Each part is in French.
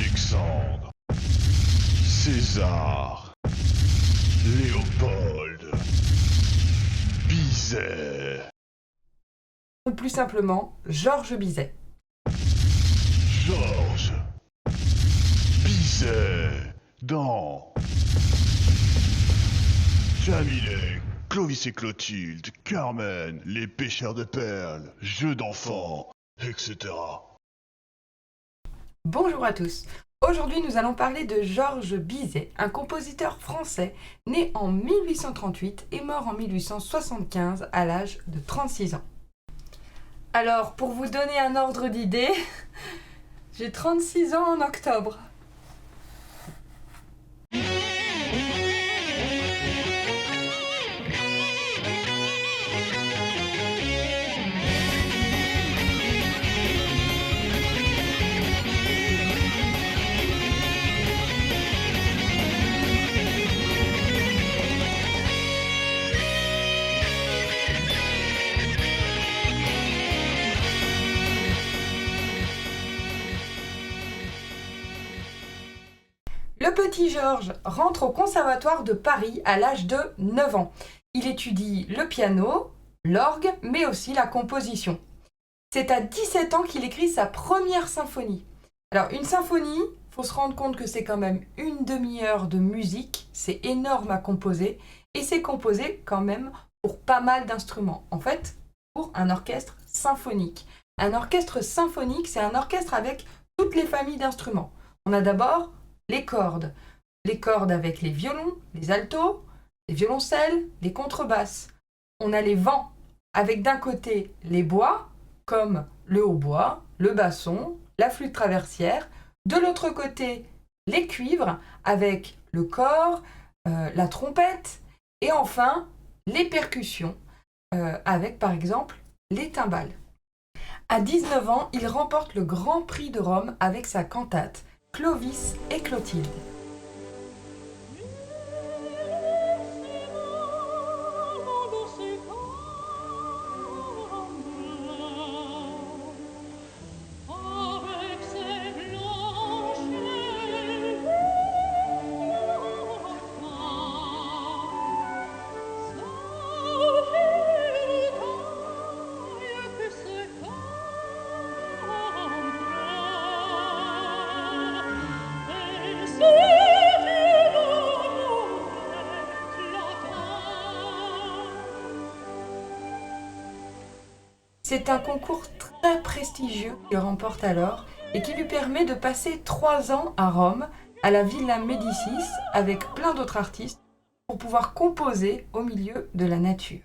Alexandre, César, Léopold, Bizet. Ou plus simplement, Georges Bizet. Georges Bizet dans Camille, Clovis et Clotilde, Carmen, Les pêcheurs de perles, Jeux d'enfants, etc. Bonjour à tous. Aujourd'hui, nous allons parler de Georges Bizet, un compositeur français né en 1838 et mort en 1875 à l'âge de 36 ans. Alors, pour vous donner un ordre d'idée, j'ai 36 ans en octobre. Le petit Georges rentre au Conservatoire de Paris à l'âge de 9 ans. Il étudie le piano, l'orgue, mais aussi la composition. C'est à 17 ans qu'il écrit sa première symphonie. Alors, une symphonie, il faut se rendre compte que c'est quand même une demi-heure de musique, c'est énorme à composer, et c'est composé quand même pour pas mal d'instruments. En fait, pour un orchestre symphonique. Un orchestre symphonique, c'est un orchestre avec toutes les familles d'instruments. On a d'abord les cordes avec les violons, les altos, les violoncelles, les contrebasses. On a les vents avec d'un côté les bois, comme le hautbois, le basson, la flûte traversière. De l'autre côté, les cuivres avec le cor, la trompette. Et enfin, les percussions avec par exemple les timbales. À 19 ans, il remporte le Grand Prix de Rome avec sa cantate Clovis et Clotilde. C'est un concours très prestigieux qu'il remporte alors et qui lui permet de passer 3 ans à Rome, à la Villa Médicis, avec plein d'autres artistes, pour pouvoir composer au milieu de la nature.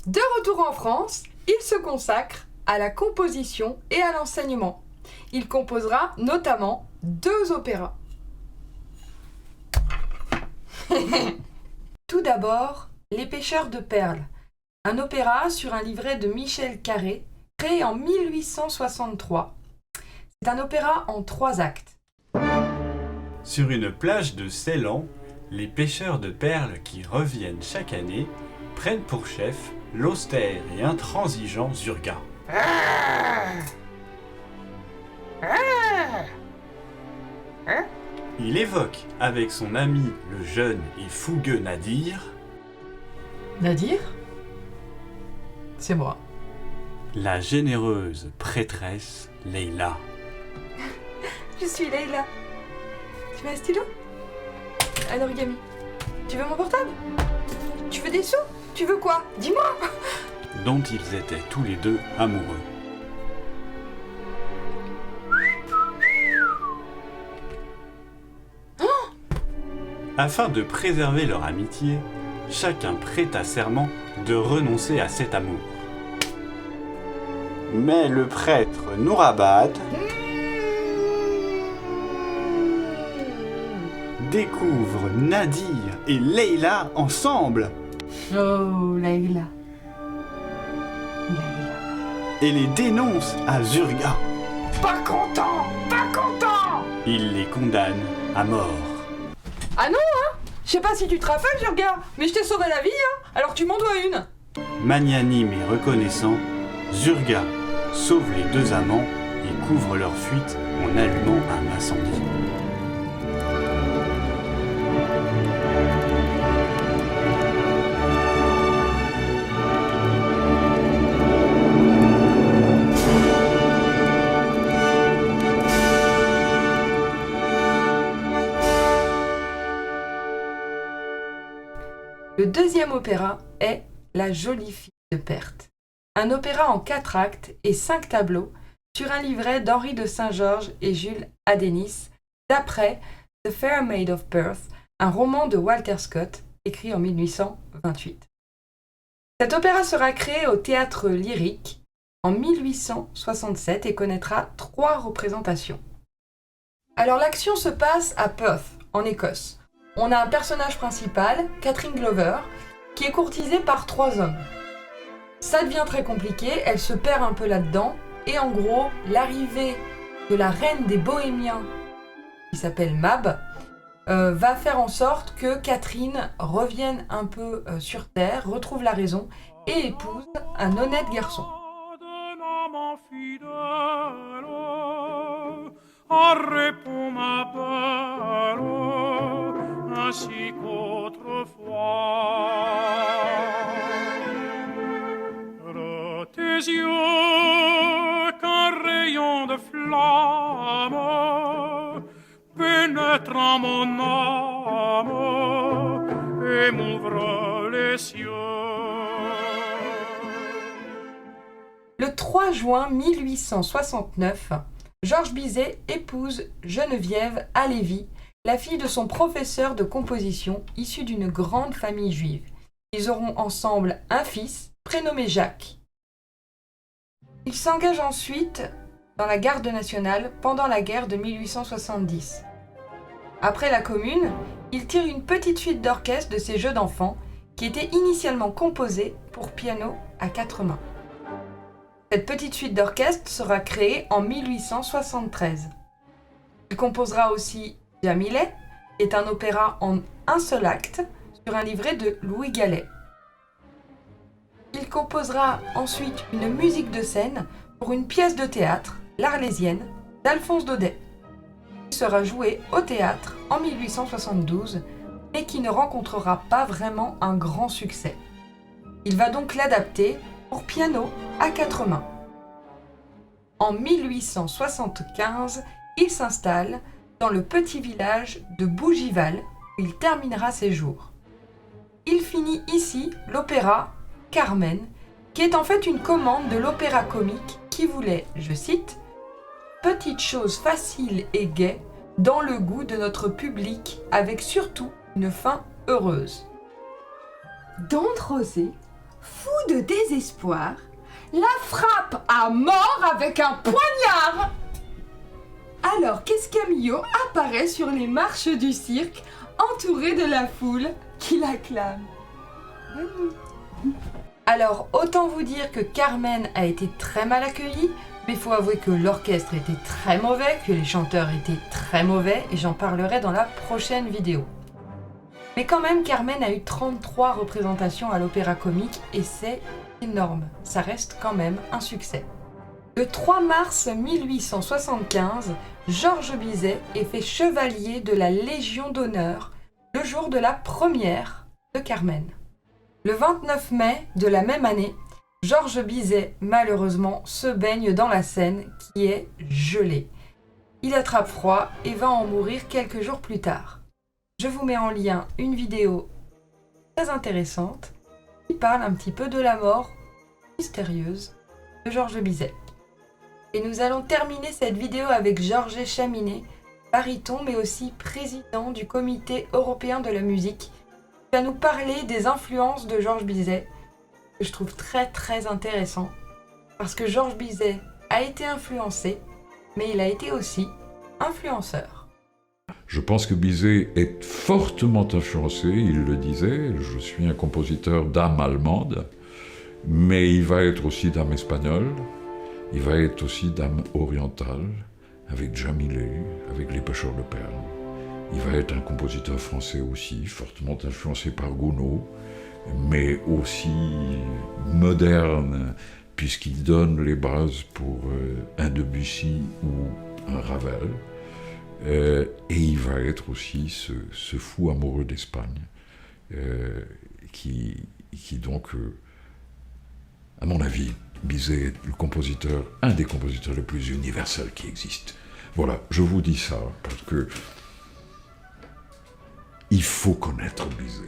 De retour en France, il se consacre à la composition et à l'enseignement. Il composera notamment 2 opéras. Tout d'abord, Les pêcheurs de perles, un opéra sur un livret de Michel Carré, créé en 1863. C'est un opéra en 3 actes. Sur une plage de Ceylan, les pêcheurs de perles qui reviennent chaque année prennent pour chef l'austère et intransigeant Zurga. Il évoque avec son ami le jeune et fougueux Nadir Nadir ? C'est moi. la généreuse prêtresse Leila. Je suis Leila. Tu veux un stylo ? Un origami. Tu veux mon portable ? Tu veux des sous ? Tu veux quoi ? Dis-moi ! Dont ils étaient tous les deux amoureux. Afin de préserver leur amitié, chacun prêta serment de renoncer à cet amour. Mais le prêtre Nourabad découvre Nadir et Leila ensemble Oh, Leila. et les dénonce à Zurga. Pas content ! Pas content ! Il les condamne à mort. Ah non, hein ? Je sais pas si tu te rappelles, Jurga, mais je t'ai sauvé la vie, hein ? Alors tu m'en dois une. Magnanime et reconnaissant, Zurga sauve les deux amants et couvrent leur fuite en allumant un incendie. Le deuxième opéra est La jolie fille de Perthes, un opéra en 4 actes et 5 tableaux sur un livret d'Henri de Saint-Georges et Jules Adenis, d'après The Fair Maid of Perth, un roman de Walter Scott, écrit en 1828. Cet opéra sera créé au Théâtre Lyrique en 1867 et connaîtra 3 représentations. Alors l'action se passe à Perth, en Écosse. On a un personnage principal, Catherine Glover, qui est courtisée par 3 hommes. Ça devient très compliqué, elle se perd un peu là-dedans, et en gros, l'arrivée de la reine des Bohémiens, qui s'appelle Mab, va faire en sorte que Catherine revienne un peu sur terre, retrouve la raison, et épouse un honnête garçon. Ainsi qu'autrefois, de tes yeux qu'un rayon de flamme pénètre en mon âme et m'ouvre les cieux. Le 3 juin 1869, Georges Bizet épouse Geneviève Halévy, la fille de son professeur de composition, issu d'une grande famille juive. Ils auront ensemble un fils, prénommé Jacques. Ils s'engagent ensuite dans la garde nationale pendant la guerre de 1870. Après la Commune, ils tirent une petite suite d'orchestre de ces jeux d'enfants qui était initialement composée pour piano à 4 mains. Cette petite suite d'orchestre sera créée en 1873. Il composera aussi Jamilet, qui est un opéra en un seul acte sur un livret de Louis Gallet. Il composera ensuite une musique de scène pour une pièce de théâtre, L'Arlésienne, d'Alphonse Daudet, qui sera jouée au théâtre en 1872, mais qui ne rencontrera pas vraiment un grand succès. Il va donc l'adapter pour piano à 4 mains. En 1875, il s'installe dans le petit village de Bougival, où il terminera ses jours. Il finit ici l'opéra Carmen, qui est en fait une commande de l'opéra comique qui voulait, je cite, « petite chose facile et gaie, dans le goût de notre public, avec surtout une fin heureuse. » D'Androsé, fou de désespoir, la frappe à mort avec un poignard. Alors qu'Escamillo apparaît sur les marches du cirque, entouré de la foule qui l'acclame. Alors autant vous dire que Carmen a été très mal accueilli, mais il faut avouer que l'orchestre était très mauvais, que les chanteurs étaient très mauvais, et j'en parlerai dans la prochaine vidéo. Mais quand même, Carmen a eu 33 représentations à l'Opéra Comique, et c'est énorme, ça reste quand même un succès. Le 3 mars 1875, Georges Bizet est fait chevalier de la Légion d'honneur le jour de la première de Carmen. Le 29 mai de la même année, Georges Bizet, malheureusement, se baigne dans la Seine qui est gelée. Il attrape froid et va en mourir quelques jours plus tard. Je vous mets en lien une vidéo très intéressante qui parle un petit peu de la mort mystérieuse de Georges Bizet. Et nous allons terminer cette vidéo avec Georges Chaminet, baryton mais aussi président du Comité européen de la musique, qui va nous parler des influences de Georges Bizet, que je trouve très très intéressant, parce que Georges Bizet a été influencé, mais il a été aussi influenceur. Je pense que Bizet est fortement influencé, il le disait, je suis un compositeur d'âme allemande, mais il va être aussi d'âme espagnole, il va être aussi d'âme orientale, avec Jamilet, avec les pêcheurs de perles. Il va être un compositeur français aussi, fortement influencé par Gounod, mais aussi moderne, puisqu'il donne les bases pour un Debussy ou un Ravel. Et il va être aussi ce fou amoureux d'Espagne, qui donc, à mon avis, Bizet est un des compositeurs les plus universels qui existent. Voilà, je vous dis ça parce que il faut connaître Bizet.